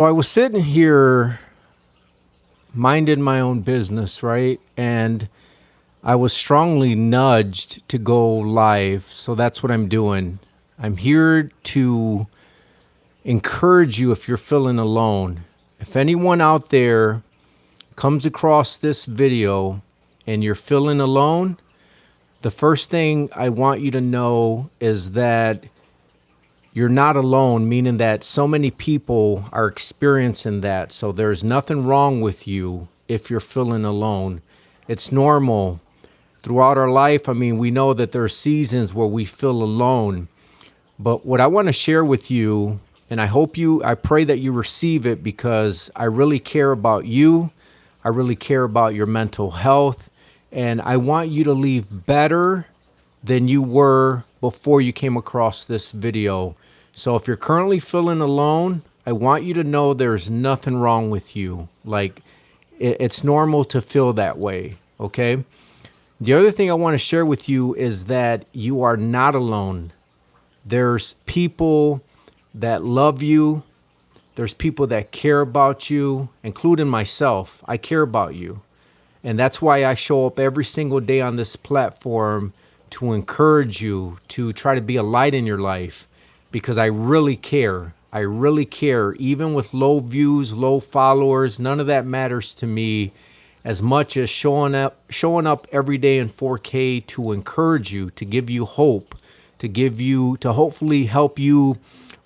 Well, I was sitting here minding my own business, right? And I was strongly nudged to go live. So that's what I'm doing. I'm here to encourage you if you're feeling alone. If anyone out there comes across this video and you're feeling alone, the first thing I want you to know is that you're not alone, meaning that so many people are experiencing that. So there's nothing wrong with you if you're feeling alone. It's normal. Throughout our life, I mean, we know that there are seasons where we feel alone. But what I want to share with you, and I pray that you receive it because I really care about you. I really care about your mental health. And I want you to leave better than you were before you came across this video. So if you're currently feeling alone, I want you to know there's nothing wrong with you. Like, it's normal to feel that way, okay? The other thing I want to share with you is that you are not alone. There's people that love you. There's people that care about you, including myself. I care about you. And that's why I show up every single day on this platform to encourage you, to try to be a light in your life, because I really care. I really care. Even with low views, low followers, none of that matters to me as much as showing up every day in 4K to encourage you, to give you hope, to hopefully help you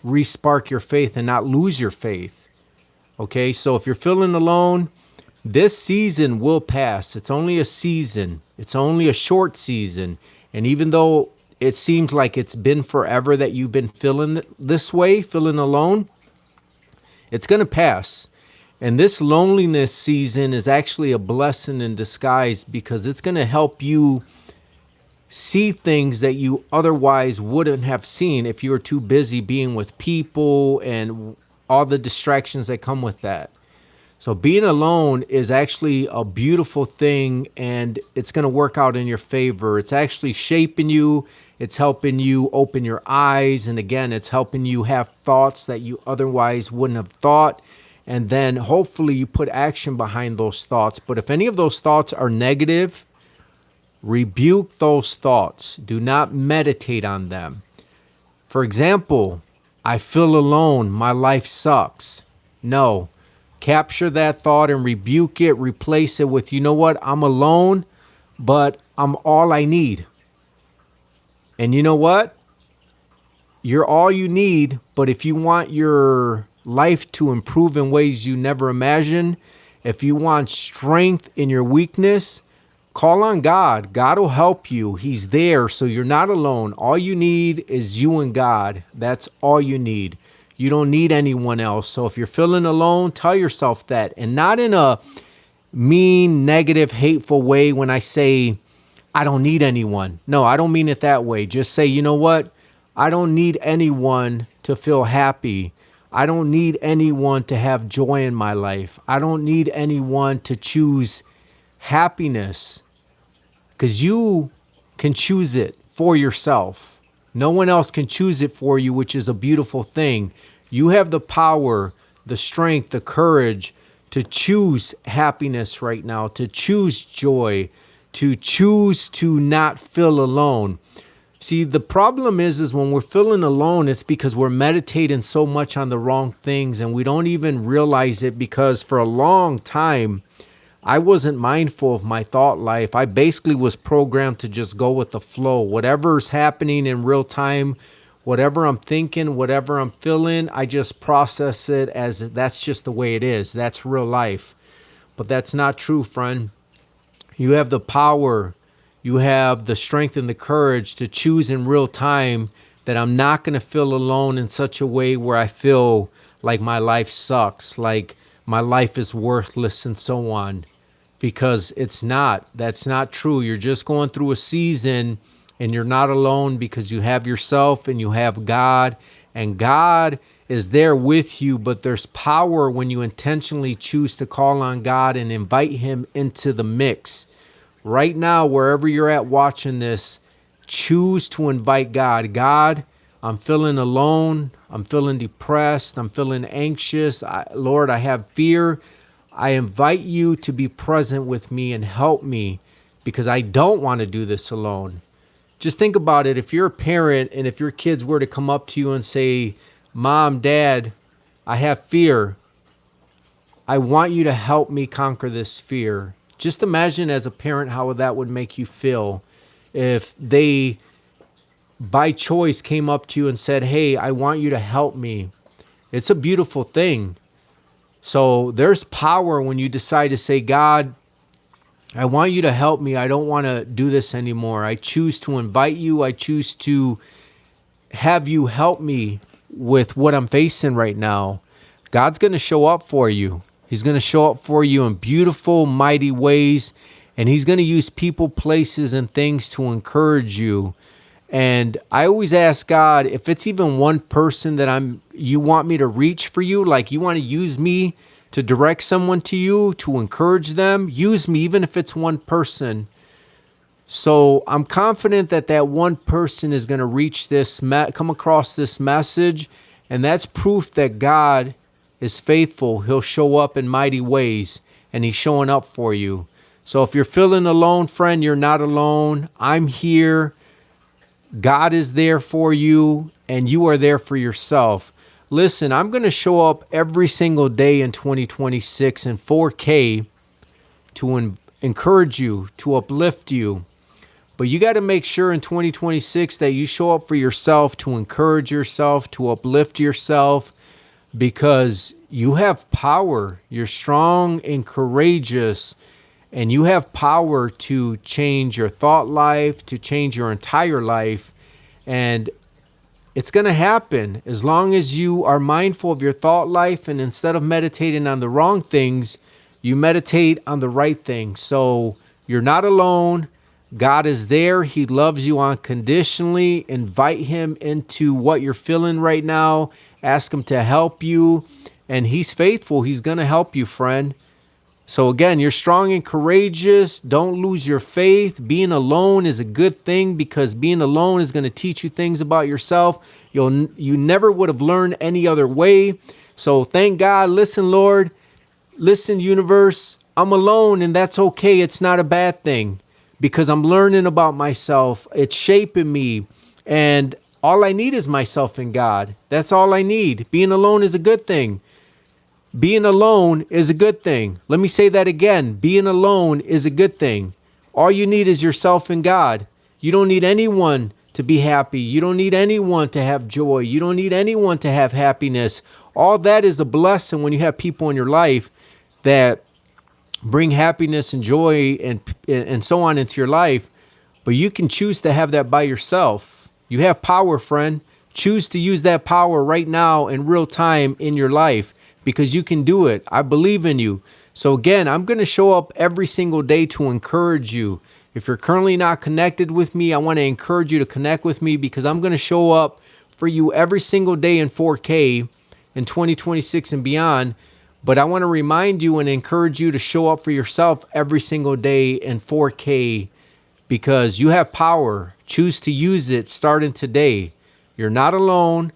re-spark your faith and not lose your faith. Okay, so if you're feeling alone, this season will pass. It's only a season. It's only a short season. And even though it seems like it's been forever that you've been feeling this way, feeling alone, it's going to pass. And this loneliness season is actually a blessing in disguise because it's going to help you see things that you otherwise wouldn't have seen if you were too busy being with people and all the distractions that come with that. So being alone is actually a beautiful thing, and it's going to work out in your favor. It's actually shaping you. It's helping you open your eyes. And again, it's helping you have thoughts that you otherwise wouldn't have thought. And then hopefully you put action behind those thoughts. But if any of those thoughts are negative, rebuke those thoughts. Do not meditate on them. For example, I feel alone. My life sucks. No. Capture that thought and rebuke it. Replace it with, you know what? I'm alone, but I'm all I need. And you know what? You're all you need, but if you want your life to improve in ways you never imagined, if you want strength in your weakness, call on God. God will help you. He's there, so you're not alone. All you need is you and God. That's all you need. You don't need anyone else. So if you're feeling alone, tell yourself that. And not in a mean, negative, hateful way when I say, I don't need anyone. No, I don't mean it that way. Just say, you know what? I don't need anyone to feel happy. I don't need anyone to have joy in my life. I don't need anyone to choose happiness, because you can choose it for yourself. No one else can choose it for you, which is a beautiful thing. You have the power, the strength, the courage to choose happiness right now, to choose joy, to choose to not feel alone. See, the problem is when we're feeling alone, it's because we're meditating so much on the wrong things and we don't even realize it, because for a long time, I wasn't mindful of my thought life. I basically was programmed to just go with the flow. Whatever's happening in real time, whatever I'm thinking, whatever I'm feeling, I just process it as that's just the way it is. That's real life. But that's not true, friend. You have the power. You have the strength and the courage to choose in real time that I'm not going to feel alone in such a way where I feel like my life sucks, like my life is worthless and so on. Because it's not. That's not true. You're just going through a season and you're not alone because you have yourself and you have God. And God is there with you, but there's power when you intentionally choose to call on God and invite him into the mix. Right now, wherever you're at watching this, choose to invite God. God, I'm feeling alone. I'm feeling depressed. I'm feeling anxious. Lord, I have fear. I invite you to be present with me and help me because I don't want to do this alone. Just think about it. If you're a parent and if your kids were to come up to you and say, Mom, Dad, I have fear. I want you to help me conquer this fear. Just imagine as a parent how that would make you feel if they, by choice, came up to you and said, hey, I want you to help me. It's a beautiful thing. So there's power when you decide to say, God, I want you to help me. I don't want to do this anymore. I choose to invite you. I choose to have you help me with what I'm facing right now. God's going to show up for you. He's going to show up for you in beautiful, mighty ways. And he's going to use people, places, and things to encourage you. And I always ask God, if it's even one person that you want me to reach for you, like you want to use me to direct someone to you, to encourage them, use me, even if it's one person. So I'm confident that that one person is going to reach this, come across this message. And that's proof that God is faithful. He'll show up in mighty ways, and he's showing up for you. So if you're feeling alone, friend, you're not alone. I'm here. God is there for you, and you are there for yourself. Listen, I'm going to show up every single day in 2026 in 4K to encourage you, to uplift you. But you got to make sure in 2026 that you show up for yourself, to encourage yourself, to uplift yourself, because you have power. You're strong and courageous, and you have power to change your thought life, to change your entire life. And it's going to happen as long as you are mindful of your thought life, and instead of meditating on the wrong things, you meditate on the right things. So you're not alone. God is there. He loves you unconditionally. Invite him into what you're feeling right now. Ask him to help you. And he's faithful. He's going to help you, friend. So again, you're strong and courageous. Don't lose your faith. Being alone is a good thing, because being alone is going to teach you things about yourself you never would have learned any other way. So thank God. Listen, Lord. Listen, universe. I'm alone, and that's okay. It's not a bad thing, because I'm learning about myself. It's shaping me. And all I need is myself and God. That's all I need. Being alone is a good thing. Being alone is a good thing. Let me say that again. Being alone is a good thing. All you need is yourself and God. You don't need anyone to be happy. You don't need anyone to have joy. You don't need anyone to have happiness. All that is a blessing when you have people in your life that bring happiness and joy and so on into your life. But you can choose to have that by yourself. You have power, friend. Choose to use that power right now in real time in your life, because you can do it. I believe in you. So again, I'm going to show up every single day to encourage you. If you're currently not connected with me, I want to encourage you to connect with me, because I'm going to show up for you every single day in 4K in 2026 and beyond. But I want to remind you and encourage you to show up for yourself every single day in 4K, because you have power. Choose to use it starting today. You're not alone.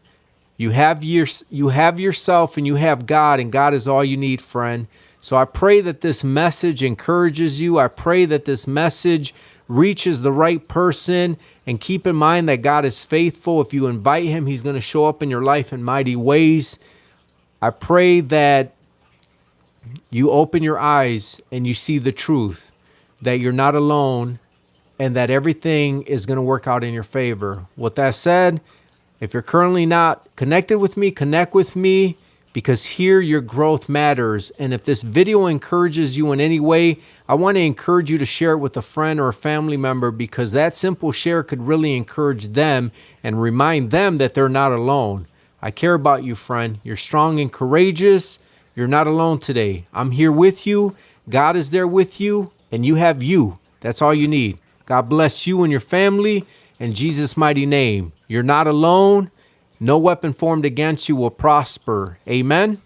You have yourself, and you have God, and God is all you need, friend. So I pray that this message encourages you. I pray that this message reaches the right person, and keep in mind that God is faithful. If you invite him, he's going to show up in your life in mighty ways. I pray that you open your eyes and you see the truth, that you're not alone, and that everything is going to work out in your favor. With that said, if you're currently not connected with me, connect with me, because here your growth matters. And if this video encourages you in any way, I want to encourage you to share it with a friend or a family member, because that simple share could really encourage them and remind them that they're not alone. I care about you, friend. You're strong and courageous. You're not alone today. I'm here with you. God is there with you, and you have you. That's all you need. God bless you and your family in Jesus' mighty name. You're not alone. No weapon formed against you will prosper. Amen.